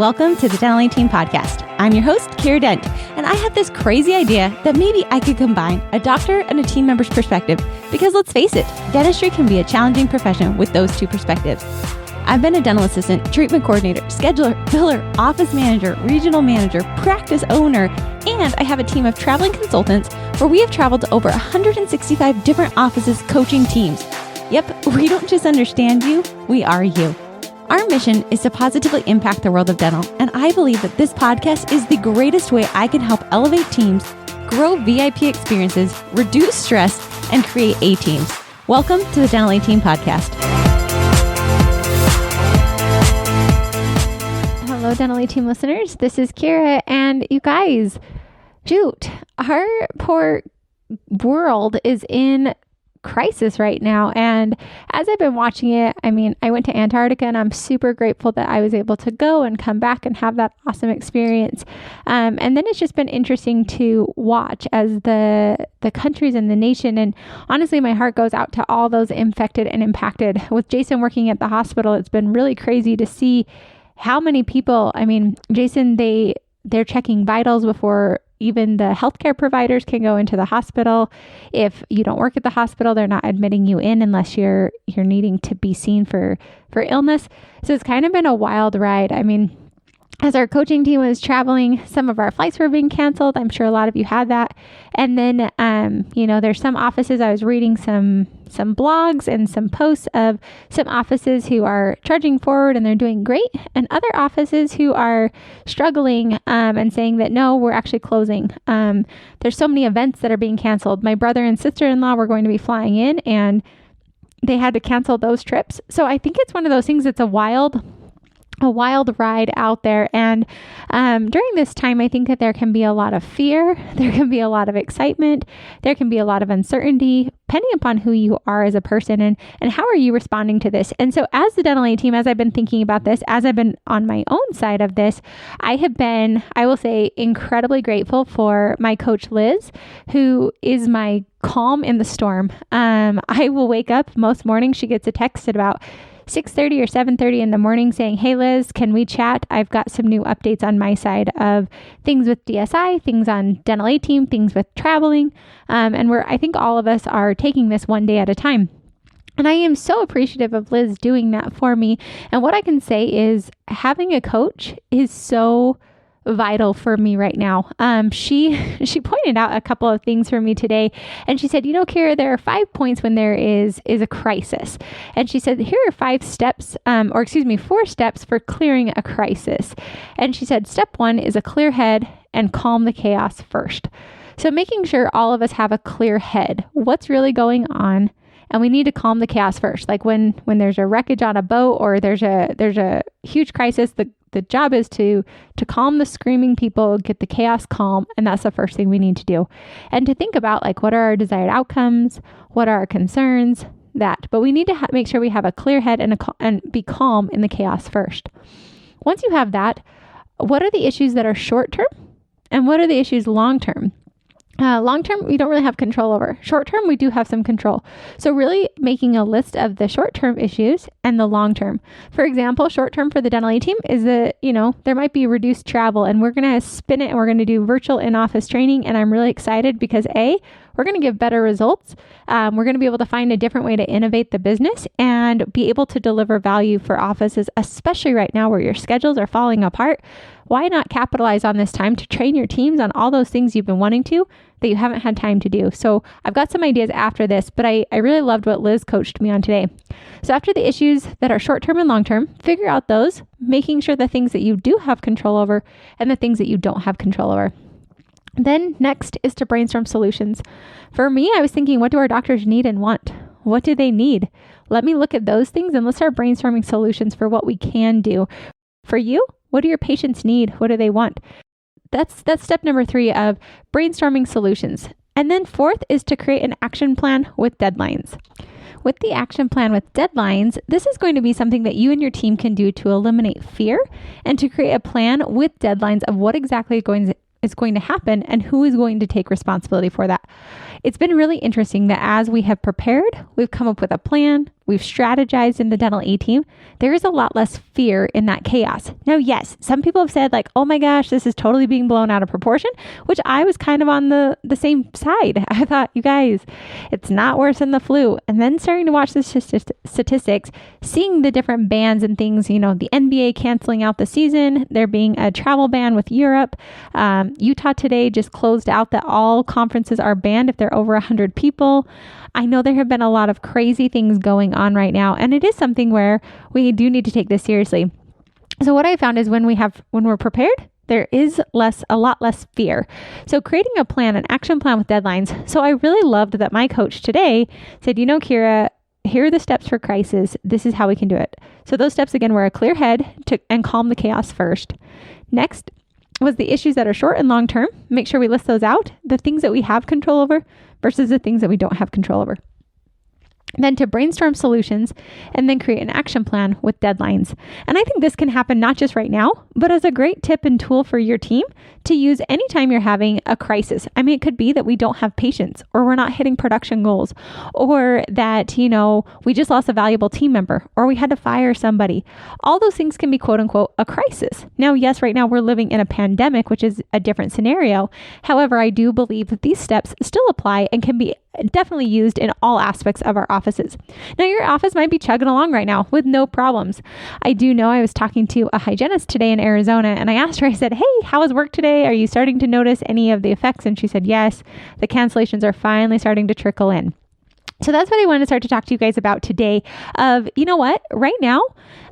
Welcome to the Dental A Team podcast. I'm your host, Kira Dent, and I had this crazy idea that maybe I could combine a doctor and a team member's perspective because let's face it, dentistry can be a challenging profession with those two perspectives. I've been a dental assistant, treatment coordinator, scheduler, biller, office manager, regional manager, practice owner, and I have a team of traveling consultants where we have traveled to over 165 different offices coaching teams. Yep, we don't just understand you, we are you. Our mission is to positively impact the world of dental, and I believe that this podcast is the greatest way I can help elevate teams, grow VIP experiences, reduce stress, and create A-teams. Welcome to the Dental A-Team podcast. Hello, Dental A-Team listeners. This is Kira, and you guys, shoot, our poor world is in crisis right now. And as I've been watching it, I went to Antarctica and I'm super grateful that I was able to go and come back and have that awesome experience. And then it's just been interesting to watch as the countries and the nation, and honestly, my heart goes out to all those infected and impacted. With Jason working at the hospital, it's been really crazy to see how many people, Jason, they're checking vitals before even the healthcare providers can go into the hospital. If you don't work at the hospital, they're not admitting you in unless you're needing to be seen for illness. So it's kind of been a wild ride. As our coaching team was traveling, some of our flights were being canceled. I'm sure a lot of you had that. And then, there's some offices, I was reading some blogs and some posts of some offices who are charging forward and they're doing great, and other offices who are struggling and saying that, no, we're actually closing. There's so many events that are being canceled. My brother and sister-in-law were going to be flying in and they had to cancel those trips. So I think it's one of those things that's a wild ride out there. And during this time, I think that there can be a lot of fear. There can be a lot of excitement. There can be a lot of uncertainty, depending upon who you are as a person and how are you responding to this. And so as the Dental A Team, as I've been thinking about this, as I've been on my own side of this, I have been, I will say, incredibly grateful for my coach, Liz, who is my calm in the storm. I will wake up most mornings. She gets a text at about 6:30 or 7:30 in the morning saying, "Hey Liz, can we chat? I've got some new updates on my side of things with DSI, things on Dental A Team, things with traveling." And I think all of us are taking this one day at a time. And I am so appreciative of Liz doing that for me. And what I can say is having a coach is so vital for me right now. She pointed out a couple of things for me today, and she said, Kira, there are 5 points when there is a crisis. And she said, here are 4 steps for clearing a crisis. And she said, step 1 is a clear head and calm the chaos first. So making sure all of us have a clear head, what's really going on, and we need to calm the chaos first. Like when there's a wreckage on a boat or there's a huge crisis, the job is to calm the screaming people, get the chaos calm, and that's the first thing we need to do. And to think about what are our desired outcomes, what are our concerns, that. But we need to make sure we have a clear head and be calm in the chaos first. Once you have that, what are the issues that are short term and what are the issues long term? Long term, we don't really have control over. Short term, we do have some control. So really making a list of the short term issues and the long term. For example, short term for the Dental A Team is that, there might be reduced travel and we're going to spin it and we're going to do virtual in-office training. And I'm really excited because we're going to give better results. We're going to be able to find a different way to innovate the business and be able to deliver value for offices, especially right now where your schedules are falling apart. Why not capitalize on this time to train your teams on all those things you've been wanting to that you haven't had time to do? So I've got some ideas after this, but I really loved what Liz coached me on today. So after the issues that are short-term and long-term, figure out those, making sure the things that you do have control over and the things that you don't have control over. Then next is to brainstorm solutions. For me, I was thinking, what do our doctors need and want? What do they need? Let me look at those things and let's start brainstorming solutions for what we can do. For you, what do your patients need? What do they want? That's step number 3 of brainstorming solutions. And then 4th is to create an action plan with deadlines. With the action plan with deadlines, this is going to be something that you and your team can do to eliminate fear and to create a plan with deadlines of what exactly is going to happen and who is going to take responsibility for that. It's been really interesting that as we have prepared, we've come up with a plan, we've strategized in the dental A team, there is a lot less fear in that chaos. Now, yes, some people have said like, oh my gosh, this is totally being blown out of proportion, which I was kind of on the same side. I thought, you guys, it's not worse than the flu. And then starting to watch the statistics, seeing the different bans and things, the NBA canceling out the season, there being a travel ban with Europe. Utah today just closed out that all conferences are banned if they're over 100 people. I know there have been a lot of crazy things going on right now, and it is something where we do need to take this seriously. So what I found is when we're prepared, there is a lot less fear. So creating a plan, an action plan with deadlines. So I really loved that my coach today said, Kira, here are the steps for crisis. This is how we can do it. So those steps again were a clear head and calm the chaos first. Next was the issues that are short and long term. Make sure we list those out, the things that we have control over versus the things that we don't have control over. Then to brainstorm solutions and then create an action plan with deadlines. And I think this can happen not just right now, but as a great tip and tool for your team to use anytime you're having a crisis. I mean, it could be that we don't have patients or we're not hitting production goals or that, we just lost a valuable team member or we had to fire somebody. All those things can be quote unquote a crisis. Now, yes, right now we're living in a pandemic, which is a different scenario. However, I do believe that these steps still apply and can be definitely used in all aspects of our offices. Now, your office might be chugging along right now with no problems. I do know I was talking to a hygienist today in Arizona and I asked her, I said, hey, how was work today? Are you starting to notice any of the effects? And she said, yes, the cancellations are finally starting to trickle in. So that's what I want to start to talk to you guys about today of, right now,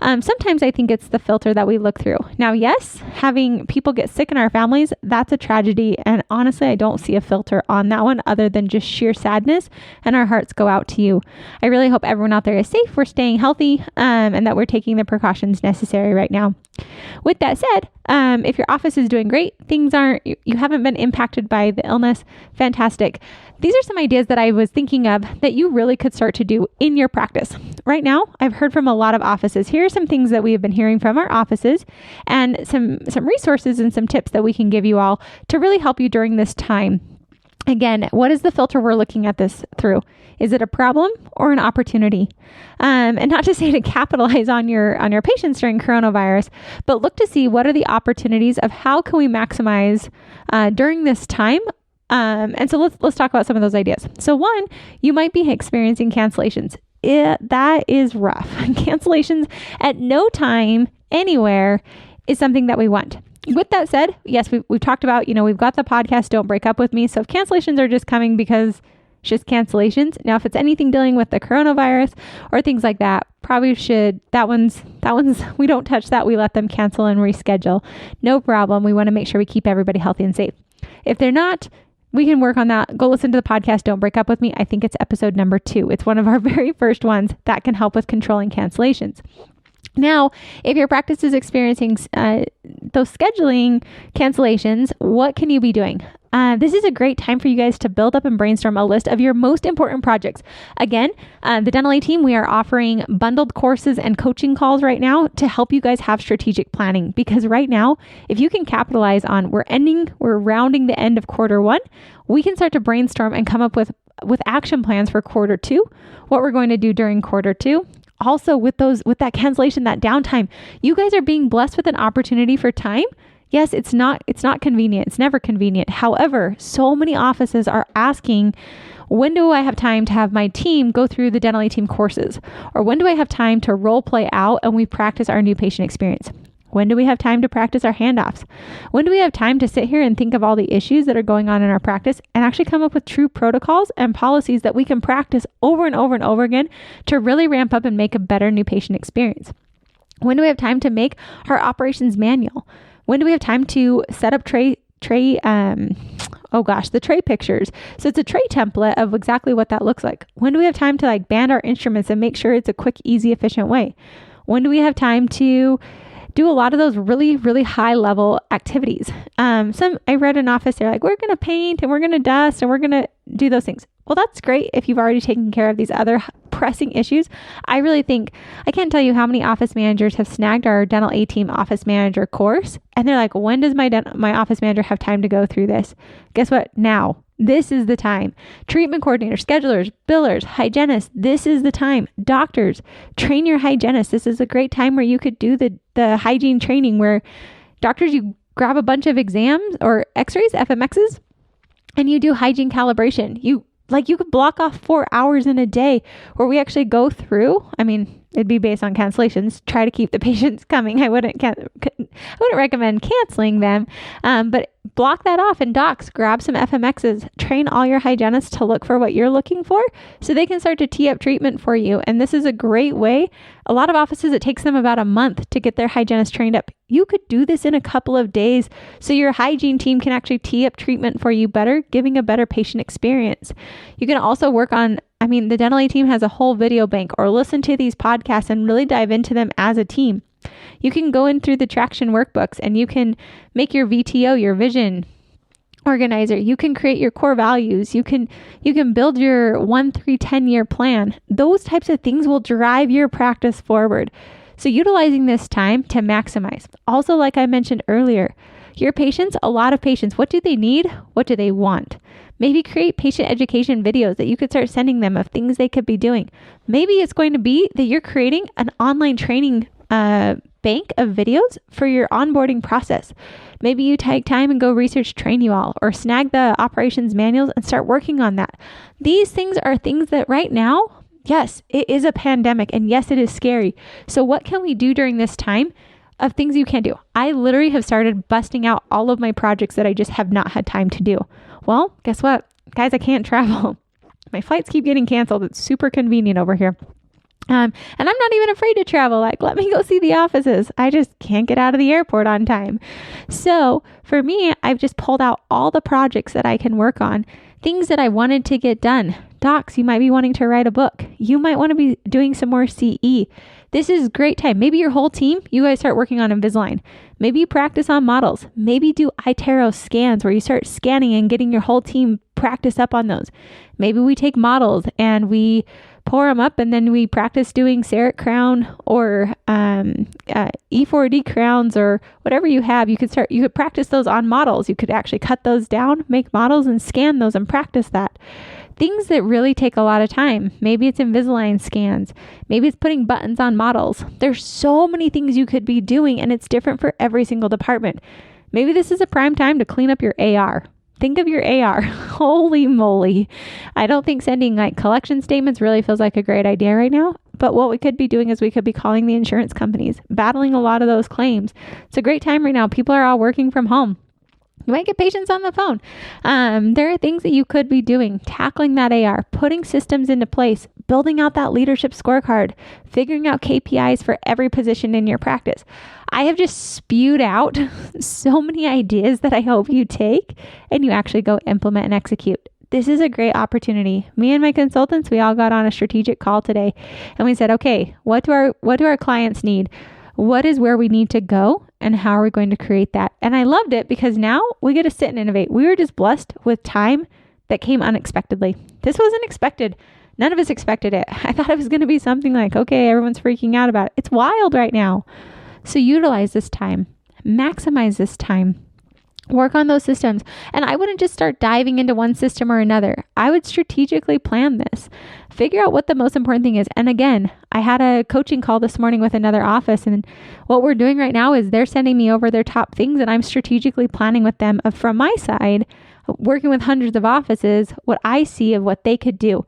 sometimes I think it's the filter that we look through. Now, yes, having people get sick in our families, that's a tragedy. And honestly, I don't see a filter on that one other than just sheer sadness, and our hearts go out to you. I really hope everyone out there is safe, we're staying healthy, and that we're taking the precautions necessary right now. With that said, if your office is doing great, you haven't been impacted by the illness, fantastic. These are some ideas that I was thinking of that you really could start to do in your practice. Right now, I've heard from a lot of offices. Here are some things that we have been hearing from our offices and some resources and some tips that we can give you all to really help you during this time. Again, what is the filter we're looking at this through? Is it a problem or an opportunity? And not to say to capitalize on your patients during coronavirus, but look to see what are the opportunities of how can we maximize during this time. And so let's talk about some of those ideas. So one, you might be experiencing cancellations. That is rough. Cancellations at no time, anywhere is something that we want. With that said, yes, we've talked about, we've got the podcast, Don't Break Up With Me. So if cancellations are just coming because it's just cancellations. Now, if it's anything dealing with the coronavirus or things like that, probably should, that one's, we don't touch that. We let them cancel and reschedule. No problem. We want to make sure we keep everybody healthy and safe. If they're not, we can work on that. Go listen to the podcast, Don't Break Up With Me. I think it's episode number 2. It's one of our very first ones that can help with controlling cancellations. Now, if your practice is experiencing those scheduling cancellations, what can you be doing? This is a great time for you guys to build up and brainstorm a list of your most important projects. Again, the Dental A team, we are offering bundled courses and coaching calls right now to help you guys have strategic planning. Because right now, if you can capitalize on we're rounding the end of Q1, we can start to brainstorm and come up with action plans for Q2, what we're going to do during Q2. Also with that cancellation, that downtime, you guys are being blessed with an opportunity for time. Yes, it's not convenient. It's never convenient. However, so many offices are asking, when do I have time to have my team go through the Dental A team courses? Or when do I have time to role play out and we practice our new patient experience? When do we have time to practice our handoffs? When do we have time to sit here and think of all the issues that are going on in our practice and actually come up with true protocols and policies that we can practice over and over and over again to really ramp up and make a better new patient experience? When do we have time to make our operations manual? When do we have time to set up the tray pictures? So it's a tray template of exactly what that looks like. When do we have time to band our instruments and make sure it's a quick, easy, efficient way? When do we have time to do a lot of those really, really high level activities? I read an office, they're like, we're going to paint and we're going to dust and we're going to do those things. Well, that's great if you've already taken care of these other pressing issues. I really think, I can't tell you how many office managers have snagged our Dental A Team Office Manager course. And they're like, when does my office manager have time to go through this? Guess what? Now. This is the time. Treatment coordinators, schedulers, billers, hygienists, this is the time. Doctors, train your hygienists. This is a great time where you could do the hygiene training where doctors, you grab a bunch of exams or x-rays, FMXs, and you do hygiene calibration. You could block off 4 hours in a day where we actually go through. I mean, it'd be based on cancellations. Try to keep the patients coming. I wouldn't recommend canceling them, but block that off. And docs, grab some FMXs, train all your hygienists to look for what you're looking for so they can start to tee up treatment for you. And this is a great way. A lot of offices, it takes them about a month to get their hygienist trained up. You could do this in a couple of days so your hygiene team can actually tee up treatment for you better, giving a better patient experience. You can also work on, the Dental A Team has a whole video bank, or listen to these podcasts and really dive into them as a team. You can go in through the Traction workbooks and you can make your VTO, your vision organizer. You can create your core values. You can build your 1, 3, 10-year plan. Those types of things will drive your practice forward. So utilizing this time to maximize. Also, like I mentioned earlier, your patients, a lot of patients, what do they need? What do they want? Maybe create patient education videos that you could start sending them of things they could be doing. Maybe it's going to be that you're creating an online training bank of videos for your onboarding process. Maybe you take time and go research Train You All, or snag the operations manuals and start working on that. These things are things that right now, yes, it is a pandemic, and yes, it is scary. So what can we do during this time of things you can do? I literally have started busting out all of my projects that I just have not had time to do. Well, guess what? Guys, I can't travel. My flights keep getting canceled. It's super convenient over here. And I'm not even afraid to travel. Like, let me go see the offices. I just can't get out of the airport on time. So for me, I've just pulled out all the projects that I can work on, things that I wanted to get done. Docs, you might be wanting to write a book. You might want to be doing some more CE. This is a great time. Maybe your whole team, you guys start working on Invisalign. Maybe you practice on models. Maybe do iTero scans where you start scanning and getting your whole team practice up on those. Maybe we take models and we pour them up and then we practice doing CEREC crown or E4D crowns or whatever you have. You could practice those on models. You could actually cut those down, make models and scan those and practice that. Things that really take a lot of time. Maybe it's Invisalign scans. Maybe it's putting buttons on models. There's so many things you could be doing, and it's different for every single department. Maybe this is a prime time to clean up your AR. Think of your AR. Holy moly. I don't think sending collection statements really feels like a great idea right now. But what we could be doing is we could be calling the insurance companies, battling a lot of those claims. It's a great time right now. People are all working from home. You might get patients on the phone. There are things that you could be doing, tackling that AR, putting systems into place, building out that leadership scorecard, figuring out KPIs for every position in your practice. I have just spewed out so many ideas that I hope you take and you actually go implement and execute. This is a great opportunity. Me and my consultants, we all got on a strategic call today and we said, okay, what do our clients need? What is where we need to go and how are we going to create that? And I loved it because now we get to sit and innovate. We were just blessed with time that came unexpectedly. This wasn't expected. None of us expected it. I thought it was going to be something like, okay, everyone's freaking out about it. It's wild right now. So utilize this time, maximize this time, work on those systems. And I wouldn't just start diving into one system or another. I would strategically plan this, figure out what the most important thing is. And again, I had a coaching call this morning with another office. And what we're doing right now is they're sending me over their top things and I'm strategically planning with them from my side, working with hundreds of offices, what I see of what they could do.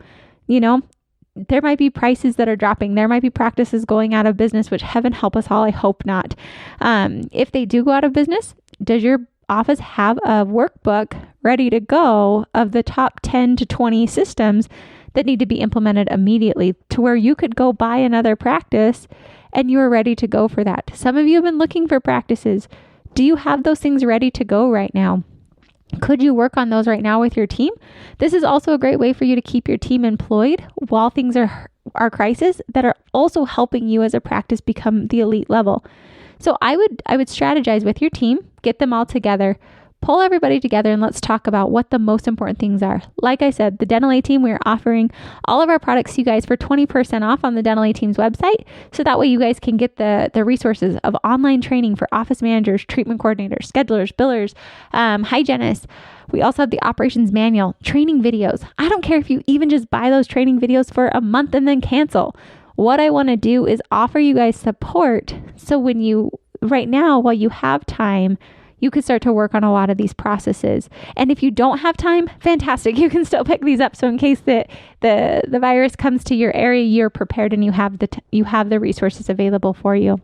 There might be prices that are dropping. There might be practices going out of business, which heaven help us all. I hope not. If they do go out of business, does your office have a workbook ready to go of the top 10 to 20 systems that need to be implemented immediately to where you could go buy another practice and you are ready to go for that? Some of you have been looking for practices. Do you have those things ready to go right now? Could you work on those right now with your team? This is also a great way for you to keep your team employed while things are crisis that are also helping you as a practice become the elite level. So I would strategize with your team, get them all together, pull everybody together and let's talk about what the most important things are. Like I said, the Dental A Team, we're offering all of our products to you guys for 20% off on the Dental A Team's website. So that way you guys can get the resources of online training for office managers, treatment coordinators, schedulers, billers, hygienists. We also have the operations manual, training videos. I don't care if you even just buy those training videos for a month and then cancel. What I want to do is offer you guys support. So right now, while you have time, you can start to work on a lot of these processes. And if you don't have time, fantastic. You can still pick these up. So in case the virus comes to your area, you're prepared and you have the resources available for you.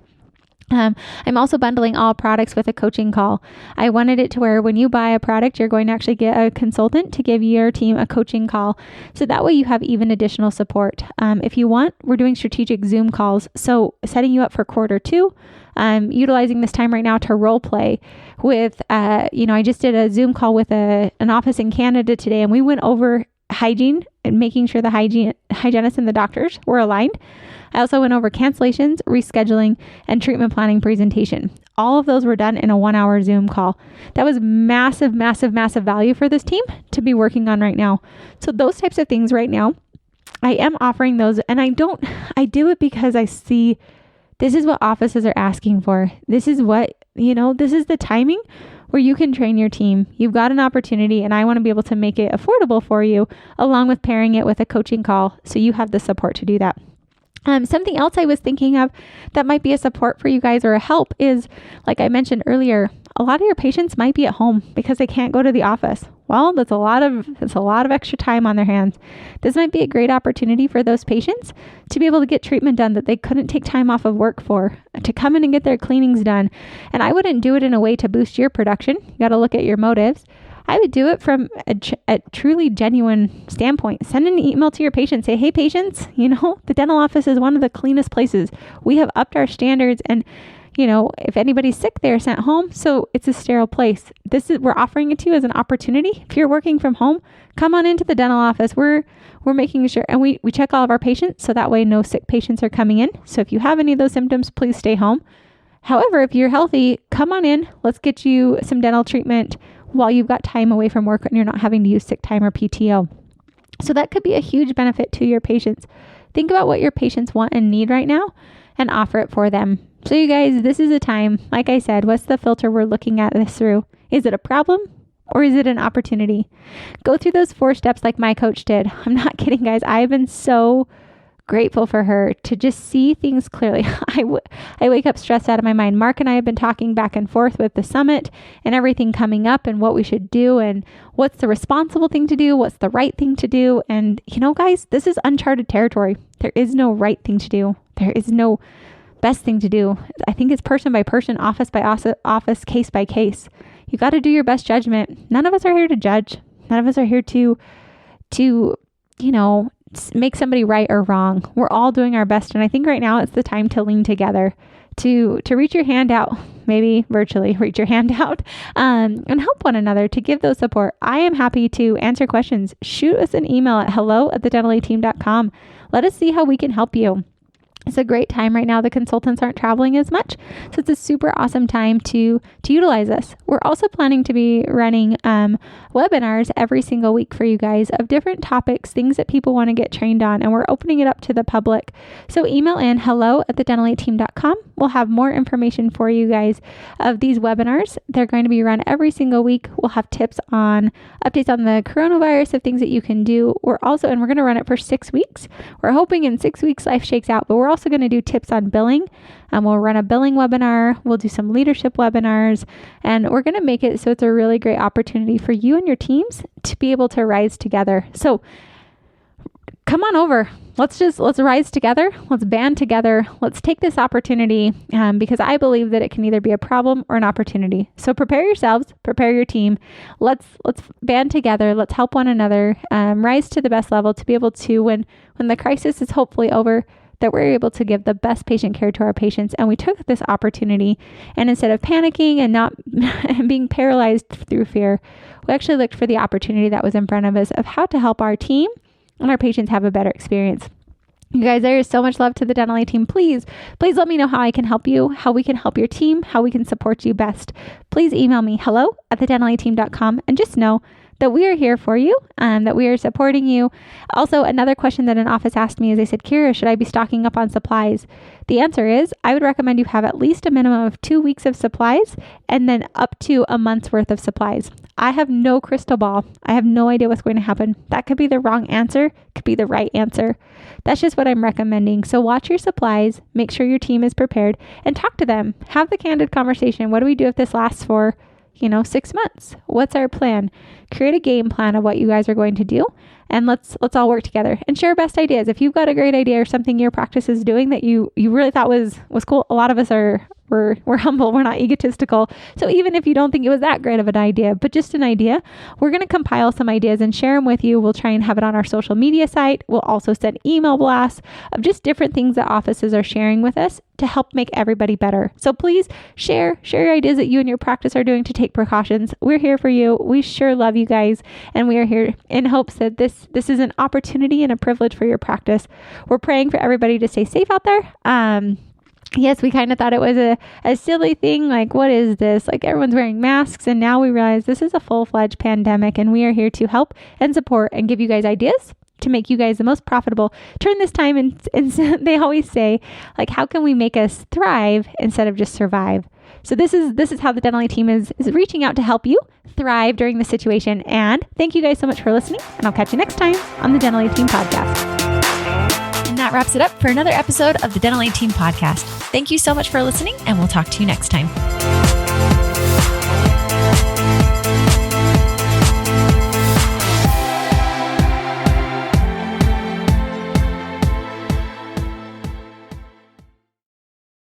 I'm also bundling all products with a coaching call. I wanted it to where when you buy a product, you're going to actually get a consultant to give your team a coaching call. So that way you have even additional support. If you want, we're doing strategic Zoom calls. So setting you up for quarter 2, utilizing this time right now to role play with, I just did a Zoom call with an office in Canada today, and we went over hygiene and making sure the hygienists and the doctors were aligned. I also went over cancellations, rescheduling, and treatment planning presentation. All of those were done in a 1-hour Zoom call. That was massive, massive, massive value for this team to be working on right now. So those types of things right now, I am offering those, and I do it because I see this is what offices are asking for. This is this is the timing where you can train your team. You've got an opportunity, and I want to be able to make it affordable for you, along with pairing it with a coaching call so you have the support to do that. Something else I was thinking of that might be a support for you guys or a help is, like I mentioned earlier, a lot of your patients might be at home because they can't go to the office. Well, that's a lot of extra time on their hands. This might be a great opportunity for those patients to be able to get treatment done that they couldn't take time off of work for, to come in and get their cleanings done. And I wouldn't do it in a way to boost your production. You got to look at your motives. I would do it from a truly genuine standpoint. Send an email to your patients. Say, hey, patients, the dental office is one of the cleanest places. We have upped our standards, and, if anybody's sick, they're sent home. So it's a sterile place. We're offering it to you as an opportunity. If you're working from home, come on into the dental office. We're making sure, and we check all of our patients. So that way no sick patients are coming in. So if you have any of those symptoms, please stay home. However, if you're healthy, come on in. Let's get you some dental treatment while you've got time away from work and you're not having to use sick time or PTO. So that could be a huge benefit to your patients. Think about what your patients want and need right now and offer it for them. So you guys, this is a time, like I said, what's the filter we're looking at this through? Is it a problem or is it an opportunity? Go through those 4 steps like my coach did. I'm not kidding, guys. I've been so grateful for her to just see things clearly. I wake up stressed out of my mind. Mark and I have been talking back and forth with the summit and everything coming up and what we should do and what's the responsible thing to do, what's the right thing to do. And guys, this is uncharted territory. There is no right thing to do. There is no best thing to do. I think it's person by person, office by office, case by case. You got to do your best judgment. None of us are here to judge. None of us are here to make somebody right or wrong. We're all doing our best. And I think right now it's the time to lean together, to reach your hand out, maybe virtually reach your hand out, and help one another to give those support. I am happy to answer questions. Shoot us an email at hello@thedentalateam.com. Let us see how we can help you. It's a great time right now. The consultants aren't traveling as much, so it's a super awesome time to utilize us. We're also planning to be running webinars every single week for you guys of different topics, things that people want to get trained on, and we're opening it up to the public. So email in hello@thedentalateam.com. We'll have more information for you guys of these webinars. They're going to be run every single week. We'll have updates on the coronavirus of things that you can do. We're going to run it for 6 weeks. We're hoping in 6 weeks life shakes out, but we're also going to do tips on billing. We'll run a billing webinar. We'll do some leadership webinars, and we're going to make it so it's a really great opportunity for you and your teams to be able to rise together. So come on over. Let's rise together. Let's band together. Let's take this opportunity because I believe that it can either be a problem or an opportunity. So prepare yourselves, prepare your team. Let's band together. Let's help one another rise to the best level to be able to, when the crisis is hopefully over, that we're able to give the best patient care to our patients. And we took this opportunity, and instead of panicking and not being paralyzed through fear, we actually looked for the opportunity that was in front of us of how to help our team and our patients have a better experience. You guys, there is so much love to the Denali team. Please let me know how I can help you, how we can help your team, how we can support you best. Please email me hello@thedenaliteam.com, and just know that we are here for you, that we are supporting you. Also, another question that an office asked me is, they said, Kira, should I be stocking up on supplies? The answer is, I would recommend you have at least a minimum of 2 weeks of supplies and then up to a month's worth of supplies. I have no crystal ball. I have no idea what's going to happen. That could be the wrong answer, could be the right answer. That's just what I'm recommending. So watch your supplies, make sure your team is prepared, and talk to them. Have the candid conversation. What do we do if this lasts for 6 months? What's our plan? Create a game plan of what you guys are going to do, and let's all work together and share best ideas. If you've got a great idea or something your practice is doing that you really thought was cool, a lot of us we're humble, we're not egotistical. So even if you don't think it was that great of an idea, but just an idea, we're going to compile some ideas and share them with you. We'll try and have it on our social media site. We'll also send email blasts of just different things that offices are sharing with us to help make everybody better. So please share your ideas that you and your practice are doing to take precautions. We're here for you. We sure love you guys, and we are here in hopes that this is an opportunity and a privilege for your practice. We're praying for everybody to stay safe out there. Yes, we kind of thought it was a silly thing. Like, what is this? Like, everyone's wearing masks, and now we realize this is a full-fledged pandemic, and we are here to help and support and give you guys ideas to make you guys the most profitable. Turn this time, and they always say, like, how can we make us thrive instead of just survive? So this is how the Denali team is reaching out to help you thrive during the situation. And thank you guys so much for listening, and I'll catch you next time on the Denali Team Podcast. And that wraps it up for another episode of the Denali Team Podcast. Thank you so much for listening, and we'll talk to you next time.